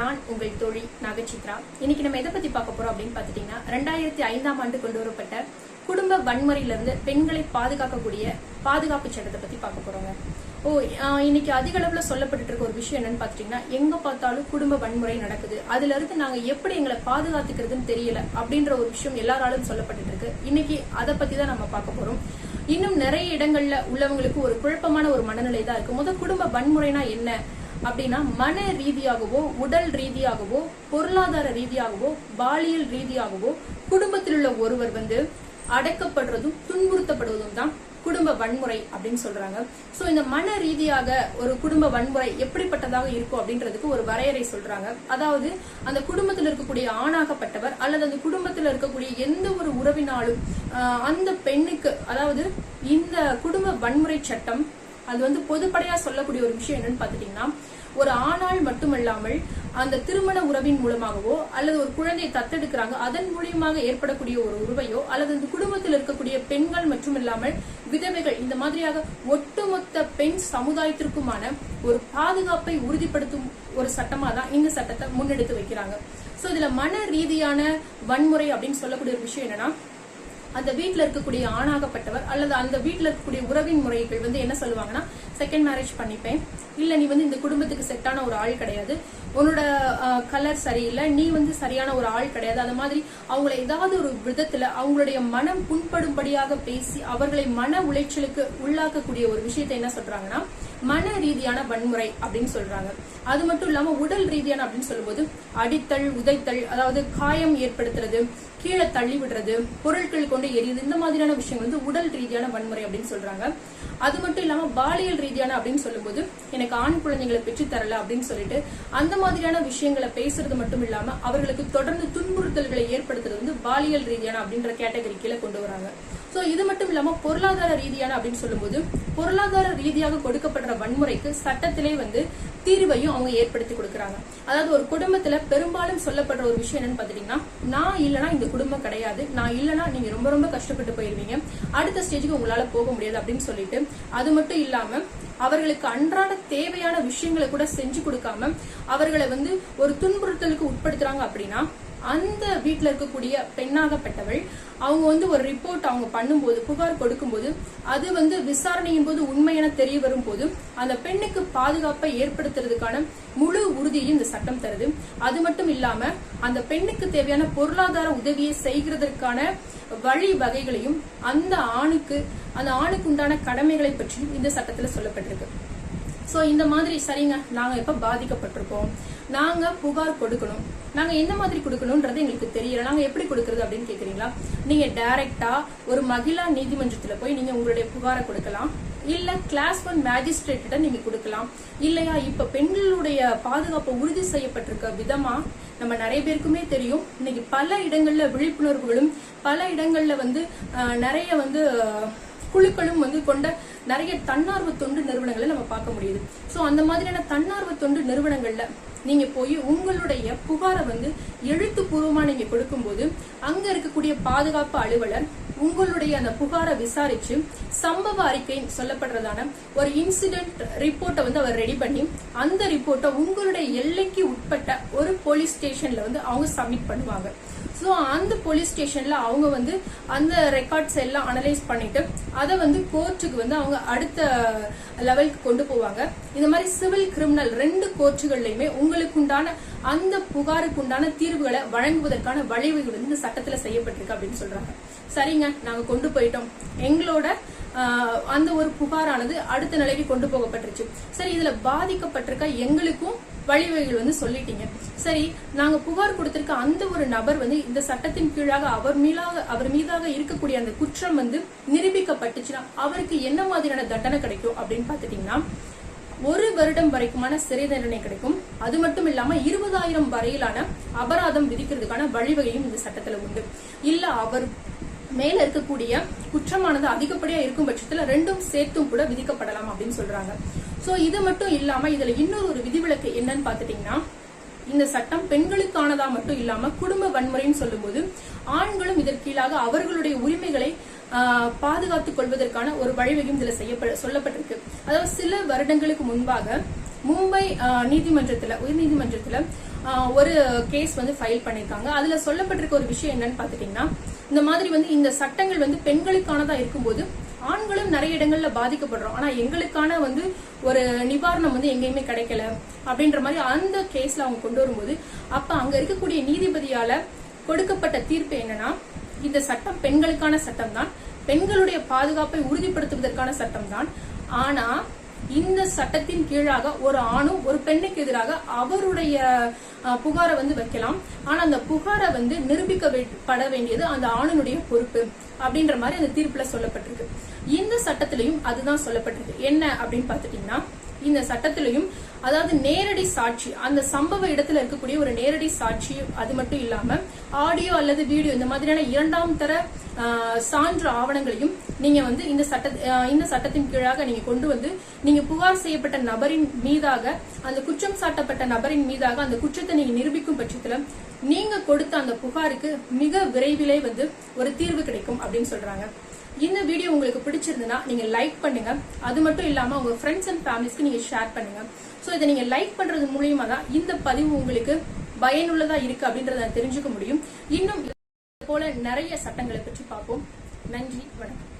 நான் உங்கள் தோழி நாகசித்ரா. இன்னைக்கு நம்ம எதை பத்தி பார்க்க போறோம் அப்படின்னு பாத்துட்டீங்கன்னா 2005ஆம் ஆண்டு கொண்டு வரப்பட்ட குடும்ப வன்முறையிலிருந்து பெண்களை பாதுகாக்கக்கூடிய பாதுகாப்பு சட்டத்தை பத்தி பார்க்க போறோங்க. இன்னைக்கு அதிக அளவுல சொல்லப்பட்டு இருக்க ஒரு விஷயம் என்னன்னு பாத்துட்டீங்கன்னா, எங்க பார்த்தாலும் குடும்ப வன்முறை நடக்குது, அதுல இருந்து நாங்க எப்படி எங்களை பாதுகாத்துக்கிறதுன்னு தெரியல அப்படின்ற ஒரு விஷயம் எல்லாராலும் சொல்லப்பட்டு இருக்கு. இன்னைக்கு அதை பத்தி தான் நம்ம பார்க்க போறோம். இன்னும் நிறைய இடங்கள்ல உள்ளவங்களுக்கு ஒரு குழப்பமான ஒரு மனநிலை தான் இருக்கு. முதல் குடும்ப வன்முறைனா என்ன அப்படின்னா, மன ரீதியாகவோ உடல் ரீதியாகவோ பொருளாதார ரீதியாகவோ பாலியல் ரீதியாகவோ குடும்பத்தில் உள்ள ஒருவர் அடக்கப்படுறதும் துன்புறுத்தப்படுவதும் தான் குடும்ப வன்முறை அப்படின்னு சொல்றாங்க. சோ இந்த மன ரீதியாக ஒரு குடும்ப வன்முறை எப்படிப்பட்டதாக இருக்கும் அப்படின்றதுக்கு ஒரு வரையறை சொல்றாங்க. அதாவது அந்த குடும்பத்தில் இருக்கக்கூடிய ஆணாகப்பட்டவர் அல்லது அந்த குடும்பத்தில் இருக்கக்கூடிய எந்த ஒரு உறவினாலும் அந்த பெண்ணுக்கு, அதாவது இந்த குடும்ப வன்முறை சட்டம் அது பொதுப்படையா சொல்லக்கூடிய ஒரு விஷயம் என்னன்னு பாத்துட்டீங்கன்னா, ஒரு ஆணால் மட்டுமல்லாமல் அந்த திருமண உறவின் மூலமாகவோ அல்லது ஒரு குழந்தையை தத்தெடுக்கிறாங்க அதன் மூலியமாக ஏற்படக்கூடிய ஒரு உறவையோ அல்லது இந்த குடும்பத்தில் இருக்கக்கூடிய பெண்கள் மற்றும் இல்லாமல் விதவைகள், இந்த மாதிரியாக ஒட்டுமொத்த பெண் சமுதாயத்திற்குமான ஒரு பாதுகாப்பை உறுதிப்படுத்தும் ஒரு சட்டமா தான் இந்த சட்டத்தை முன்னெடுத்து வைக்கிறாங்க. சோ இதுல மன ரீதியான வன்முறை அப்படின்னு சொல்லக்கூடிய ஒரு விஷயம் என்னன்னா, அந்த வீட்டுல இருக்கக்கூடிய ஆணாகப்பட்டவர் அல்லது அந்த வீட்டுல இருக்கக்கூடிய உறவின் முறைகள் என்ன சொல்லுவாங்கன்னா, செகண்ட் மேரேஜ் பண்ணிப்பேன், இல்ல நீ இந்த குடும்பத்துக்கு செட்டான ஒரு ஆள் கிடையாது, உன்னோட கலர் சரியில்லை, நீ சரியான ஒரு ஆள் கிடையாது, அந்த மாதிரி அவங்களை ஏதாவது ஒரு விதத்துல அவங்களுடைய மனம் புண்படும்படியாக பேசி அவர்களை மன உளைச்சலுக்கு உள்ளாக்கக்கூடிய ஒரு விஷயத்தை என்ன சொல்றாங்கன்னா மன ரீதியான வன்முறை அப்படின்னு சொல்றாங்க. அது மட்டும் இல்லாம உடல் ரீதியான அப்படின்னு சொல்லும்போது அடித்தல், உதைத்தல், அதாவது காயம் ஏற்படுத்துறது, கீழே தள்ளி விடுறது, பொருட்கள் கொண்டு எரியுது, இந்த மாதிரியான விஷயங்கள் உடல் ரீதியான வன்முறை அப்படின்னு சொல்றாங்க. அது மட்டும் இல்லாம பாலியல் ரீதியான அப்படின்னு சொல்லும்போது எனக்கு ஆண் குழந்தைகளை பெற்று தரல அப்படின்னு சொல்லிட்டு அந்த மாதிரியான விஷயங்களை பேசுறது மட்டும் இல்லாம அவர்களுக்கு தொடர்ந்து துன்புறுத்தல்களை ஏற்படுத்துறது பாலியல் ரீதியான அப்படின்ற கேட்டகரி கீழே கொண்டு வராங்க. சோ இது மட்டும் இல்லாம பொருளாதார ரீதியான அப்படின்னு சொல்லும்போது பொருளாதார ரீதியாக கொடுக்கப்படுற வன்முறைக்கு சட்டத்திலே தீர்வையும் அவங்க ஏற்படுத்தி கொடுக்கறாங்க. அதாவது ஒரு குடும்பத்துல பெரும்பாலும் சொல்லப்படுற ஒரு விஷயம் என்னன்னு பாத்தீங்கன்னா, நான் இல்லனா இந்த குடும்பம் கிடையாது, நான் இல்லனா நீங்க ரொம்ப ரொம்ப கஷ்டப்பட்டு போயிருவீங்க, அடுத்த ஸ்டேஜுக்கு உங்களால போக முடியாது அப்படின்னு சொல்லிட்டு, அது மட்டும் இல்லாம அவர்களுக்கு அன்றாட தேவையான விஷயங்களை கூட செஞ்சு கொடுக்காம அவர்களை ஒரு துன்புறுத்தலுக்கு உட்படுத்துறாங்க. அப்படின்னா அந்த வீட்டுல இருக்கக்கூடிய பெண்ணாகப்பட்டவள் அவங்க ஒரு ரிப்போர்ட் அவங்க பண்ணும்போது, புகார் கொடுக்கும்போது, அது விசாரணையின் போது உண்மையான தெரிய வரும் போது அந்த பெண்ணுக்கு பாதுகாப்பை ஏற்படுத்துறதுக்கான முழு உறுதியையும் இந்த சட்டம் தருது. அது மட்டும் இல்லாம அந்த பெண்ணுக்கு தேவையான பொருளாதார உதவியை செய்கிறதற்கான வழி வகைகளையும் அந்த ஆணுக்கு உண்டான கடமைகளை பற்றியும் இந்த சட்டத்துல சொல்லப்பட்டிருக்கு. சோ இந்த மாதிரி சரிங்க, நாங்க எப்ப பாதிக்கப்பட்டிருக்கோம், நாங்க புகார் கொடுக்கணும், நாங்க என்ன மாதிரி கொடுக்கணும்ன்றது எங்களுக்கு தெரியல, நாங்க எப்படி கொடுக்கறது அப்படின்னு கேக்குறீங்களா? நீங்க டைரக்டா ஒரு மகிழா நீதிமன்றத்துல போய் நீங்க உங்களுடைய புகாரை கொடுக்கலாம், இல்ல கிளாஸ் 1 மேஜிஸ்ட்ரேட்ட நீங்க கொடுக்கலாம். இல்லையா இப்ப பெண்களுடைய பாதுகாப்பு உறுதி செய்யப்பட்டிருக்க விதமா நம்ம நிறைய பேருக்குமே தெரியும். இன்னைக்கு பல இடங்கள்ல விழிப்புணர்வுகளும் பல இடங்கள்ல நிறைய குழுக்களும் கொண்ட நிறைய தன்னார்வ தொண்டு நிறுவனங்களை நம்ம பார்க்க முடியுது. சோ அந்த மாதிரியான தன்னார்வ தொண்டு நிறுவனங்கள்ல நீங்க போய் உங்களுடைய புகாரை எழுத்துப்பூர்வமா நீங்க கொடுக்கும்போது அங்க இருக்கக்கூடிய பாதுகாப்பு அலுவலர் உங்களுடைய அந்த புகாரை விசாரிச்சு சம்பவ அறிக்கை சொல்லப்படுறதான ஒரு இன்சிடென்ட் ரிப்போர்ட்டை அவர் ரெடி பண்ணி அந்த ரிப்போர்ட்டை உங்களுடைய எல்லைக்கு உட்பட்ட ஒரு போலீஸ் ஸ்டேஷன்ல அவங்க சப்மிட் பண்ணுவாங்க. சோ அந்த போலீஸ் ஸ்டேஷன்ல அவங்க அந்த ரெக்கார்ட்ஸ் எல்லாம் அனலைஸ் பண்ணிட்டு அதை கோர்ட்டுக்கு அவங்க அடுத்த லெவலுக்கு கொண்டு போவாங்க. இந்த மாதிரி சிவில் கிரிமினல் 2 கோர்ட்டுகள்லயுமே உங்களுக்கு உண்டான அந்த புகாருக்கு உண்டான தீர்வுகளை வழங்குவதற்கான வழிவகைகள் இந்த சட்டத்துல செய்யப்பட்டிருக்கு அப்படின்னு சொல்றாங்க. சரிங்க, நாங்க கொண்டு போயிட்டோம், எங்களோட அந்த ஒரு புகாரானது அடுத்த நிலைக்கு கொண்டு போகப்பட்டுருச்சு. சரி, இதுல பாதிக்கப்பட்டிருக்க எங்களுக்கும் வழிவகைகள் சொல்லிட்டீங்க. சரி, நாங்க புகார் கொடுத்திருக்க அந்த ஒரு நபர் இந்த சட்டத்தின் கீழாக அவர் மீதாக இருக்கக்கூடிய அந்த குற்றம் நிரூபிக்கப்பட்டுச்சுன்னா அவருக்கு என்ன மாதிரியான தண்டனை கிடைக்கும் அப்படின்னு பாத்துட்டீங்கன்னா, 1 வருடம் வரைக்குமான சிறை தண்டனை கிடைக்கும். அது மட்டும் இல்லாம 20,000 வரையிலான அபராதம் விதிக்கிறதுக்கான வழிவகையும் இந்த சட்டத்துல உண்டு. இல்ல அவர் மேல இருக்கக்கூடிய குற்றமானது அதிகப்படியா இருக்கும் பட்சத்துல 2ம் சேர்த்தும் கூட விதிக்கப்படலாம் அப்படின்னு சொல்றாங்க. சோ இது மட்டும் இல்லாம இதுல இன்னொரு விதிவிலக்கு என்னன்னு பாத்துட்டீங்கன்னா, இந்த சட்டம் பெண்களுக்கானதா மட்டும் இல்லாம குடும்ப வன்முறைன்னு சொல்லும்போது ஆண்களும் இதற்கீழாக அவர்களுடைய உரிமைகளை பாதுகாத்துக் கொள்வதற்கான ஒரு வழிவகையும் இதுல சொல்லப்பட்டிருக்கு. அதாவது சில வருடங்களுக்கு முன்பாக மும்பை நீதிமன்றத்துல உயர்நீதிமன்றத்துல ஒரு கேஸ் வந்து ஃபைல் பண்ணிருக்காங்க. அதுல சொல்லப்பட்டிருக்க ஒரு விஷயம் என்னன்னு பாத்துட்டீங்கன்னா, இந்த மாதிரி வந்து இந்த சட்டங்கள் வந்து பெண்களுக்கானதா இருக்கும்போது ஆண்களும் நிறைய இடங்கள்ல பாதிக்கப்படுறோம், ஆனா எங்களுக்கான வந்து ஒரு நிவாரணம் வந்து எங்கேயுமே கிடைக்கல அப்படின்ற மாதிரி அந்த கேஸ்ல அவங்க கொண்டு வரும்போது, அப்ப அங்க இருக்கக்கூடிய நீதிபதியால கொடுக்கப்பட்ட தீர்ப்பு என்னன்னா, இந்த சட்டம் பெண்களுக்கான சட்டம் தான், பெண்களுடைய பாதுகாப்பை உறுதிப்படுத்துவதற்கான சட்டம் தான். ஆனா இந்த சட்டத்தின் கீழாக ஒரு ஆணும் ஒரு பெண்ணுக்கு எதிராக அவருடைய புகாரை வந்து வைக்கலாம். ஆனா அந்த புகாரை வந்து நிரூபிக்கப்பட வேண்டியது அந்த ஆணினுடைய பொறுப்பு அப்படின்ற மாதிரி அந்த தீர்ப்புல சொல்லப்பட்டிருக்கு. இந்த சட்டத்திலையும் அதுதான் சொல்லப்பட்டிருக்கு. என்ன அப்படின்னு பாத்துட்டீங்கன்னா, இந்த சட்டத்திலையும் அதாவது நேரடி சாட்சி, அந்த சம்பவ இடத்துல இருக்கக்கூடிய ஒரு நேரடி சாட்சி, அது மட்டும் இல்லாம ஆடியோ அல்லது வீடியோ இந்த மாதிரியான இரண்டாம் தர சான்று ஆவணங்களையும் நீங்க வந்து இந்த சட்டத்தின் கீழாக நீங்க கொண்டு வந்து நீங்க புகார் செய்யப்பட்ட நபரின் மீதாக, அந்த குற்றம் சாட்டப்பட்ட நபரின் மீதாக அந்த குற்றத்தை நீங்க நிரூபிக்கும் பட்சத்துல நீங்க கொடுத்த அந்த புகாருக்கு மிக விரைவிலே வந்து ஒரு தீர்வு கிடைக்கும் அப்படின்னு சொல்றாங்க. இந்த வீடியோ உங்களுக்கு பிடிச்சிருந்ததுன்னா நீங்க லைக் பண்ணுங்க. அது மட்டும் இல்லாம உங்க ஃப்ரெண்ட்ஸ் அண்ட் ஃபேமிலிஸ்க்கு நீங்க ஷேர் பண்ணுங்க. சோ இதை நீங்க லைக் பண்றது மூலியமா தான் இந்த பதிவு உங்களுக்கு பயனுள்ளதா இருக்கு அப்படின்றத தெரிஞ்சுக்க முடியும். இன்னும் போல நிறைய சட்டங்களை பற்றி பார்ப்போம். நன்றி, வணக்கம்.